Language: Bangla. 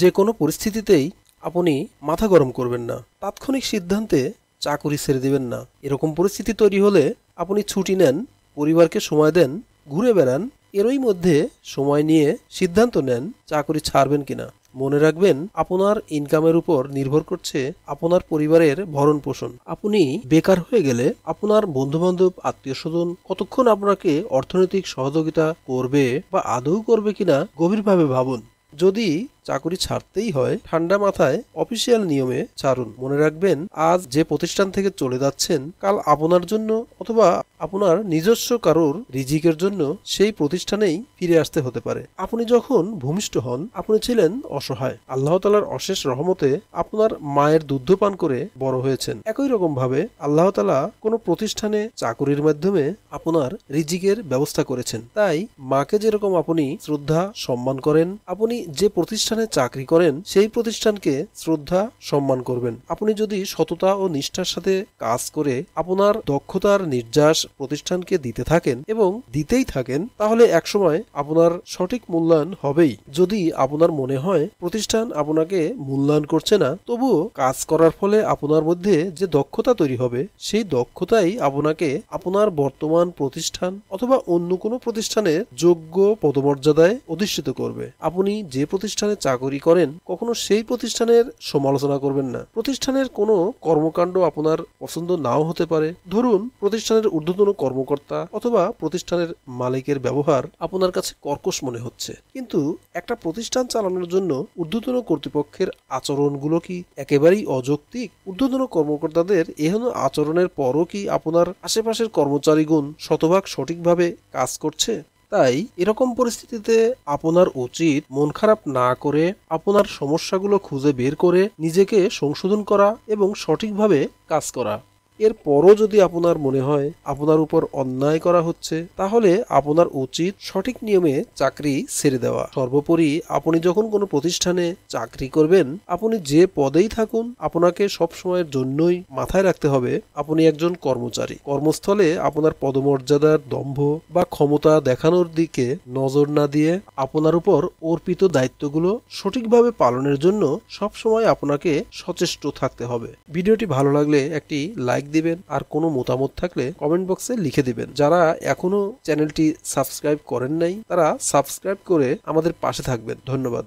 যে কোনো পরিস্থিতিতেই আপনি মাথা গরম করবেন না, তাৎক্ষণিক সিদ্ধান্তে চাকুরি ছেড়ে দিবেন না। এরকম পরিস্থিতি তৈরি হলে আপনি ছুটি নেন, পরিবারকে সময় দেন, ঘুরে বেড়ান, এরই মধ্যে সময় নিয়ে সিদ্ধান্ত নেন চাকুরি ছাড়বেন কিনা। মনে রাখবেন, আপনার ইনকামের উপর নির্ভর করছে আপনার পরিবারের ভরণ পোষণ। আপনি বেকার হয়ে গেলে আপনার বন্ধুবান্ধব, আত্মীয় স্বজন কতক্ষণ আপনাকে অর্থনৈতিক সহযোগিতা করবে বা আদৌ করবে কিনা গভীরভাবে ভাবুন। যদি চাকুরি ছাড়তেই হয়, ঠান্ডা মাথায় অফিসিয়াল নিয়মে ছাড়ুন। মনে রাখবেন, আজ যে প্রতিষ্ঠান থেকে চলে যাচ্ছেন, কাল আপনার জন্য অথবা আপনার নিজস্ব কারোর রিজিকের জন্য সেই প্রতিষ্ঠানেই ফিরে আসতে হতে পারে। আপনি যখন ভূমিষ্ঠ হন, আপনি ছিলেন অসহায়। আল্লাহ তাআলার অশেষ রহমতে আপনার মায়ের দুধ পান করে বড় হয়েছেন। একই রকম ভাবে আল্লাহ তাআলা কোনো প্রতিষ্ঠানে চাকুরির মাধ্যমে আপনার রিজিকের ব্যবস্থা করেছেন। তাই মাকে যেরকম আপনি শ্রদ্ধা সম্মান করেন, আপনি যে প্রতিষ্ঠানে চাকরি করেন সেই প্রতিষ্ঠানকে শ্রদ্ধা সম্মান করবেন। আপনি যদি সততা ও নিষ্ঠার সাথে কাজ করে আপনার দক্ষতার নির্যাস প্রতিষ্ঠানকে দিতে থাকেন এবং দিতেই থাকেন, তাহলে একসময় আপনার সঠিক মূল্যায়ন হবেই। যদি আপনার মনে হয় প্রতিষ্ঠান আপনাকে মূল্যায়ন করছে না, তবুও কাজ করার ফলে আপনার মধ্যে যে দক্ষতা তৈরি হবে, সেই দক্ষতাই আপনাকে আপনার বর্তমান প্রতিষ্ঠান অথবা অন্য কোনো প্রতিষ্ঠানের যোগ্য পদমর্যাদায় অধিষ্ঠিত করবে। আপনি যে প্রতিষ্ঠানে চাকরি করেন, কখনো সেই প্রতিষ্ঠানের সমালোচনা করবেন না। প্রতিষ্ঠানের কোনো কর্মকাণ্ড আপনার পছন্দ নাও হতে পারে। ধরুন, প্রতিষ্ঠানের ঊর্ধ্বতন কর্মকর্তা অথবা প্রতিষ্ঠানের মালিকের ব্যবহার আপনার কাছে কর্কশ মনে হচ্ছে, কিন্তু একটা প্রতিষ্ঠান চালানোর জন্য ঊর্ধ্বতন কর্তৃপক্ষের আচরণগুলো কি একেবারেই অযৌক্তিক? ঊর্ধ্বতন কর্মকর্তাদের এহেন আচরণের পরও কি আপনার আশেপাশের কর্মচারীগণ শতভাগ সঠিকভাবে কাজ করছে? তাই এরকম পরিস্থিতিতে আপনার উচিত মন খারাপ না করে আপনার সমস্যাগুলো খুঁজে বের করে নিজেকে সংশোধন করা এবং সঠিকভাবে কাজ করা। এরপরও যদি আপনার মনে হয় আপনার উপর অন্যায় করা হচ্ছে, তাহলে আপনার উচিত সঠিক নিয়মে চাকরি ছেড়ে দেওয়া। সর্বোপরি, আপনি যখন কোনো প্রতিষ্ঠানে চাকরি করবেন, আপনি যে পদেই থাকুন, আপনাকে সব সময়ের জন্যই মাথায় রাখতে হবে আপনি একজন কর্মচারী। কর্মস্থলে আপনার পদমর্যাদার দম্ভ বা ক্ষমতা দেখানোর দিকে নজর না দিয়ে আপনার উপর অর্পিত দায়িত্বগুলো সঠিকভাবে পালনের জন্য সবসময় আপনাকে সচেষ্ট থাকতে হবে। ভিডিওটি ভালো লাগলে একটি লাইক দিবেন, আর কোনো মতামত থাকলে কমেন্ট বক্সে লিখে দিবেন। যারা এখনো চ্যানেলটি সাবস্ক্রাইব করেন নাই, তারা সাবস্ক্রাইব করে আমাদের পাশে থাকবেন। ধন্যবাদ।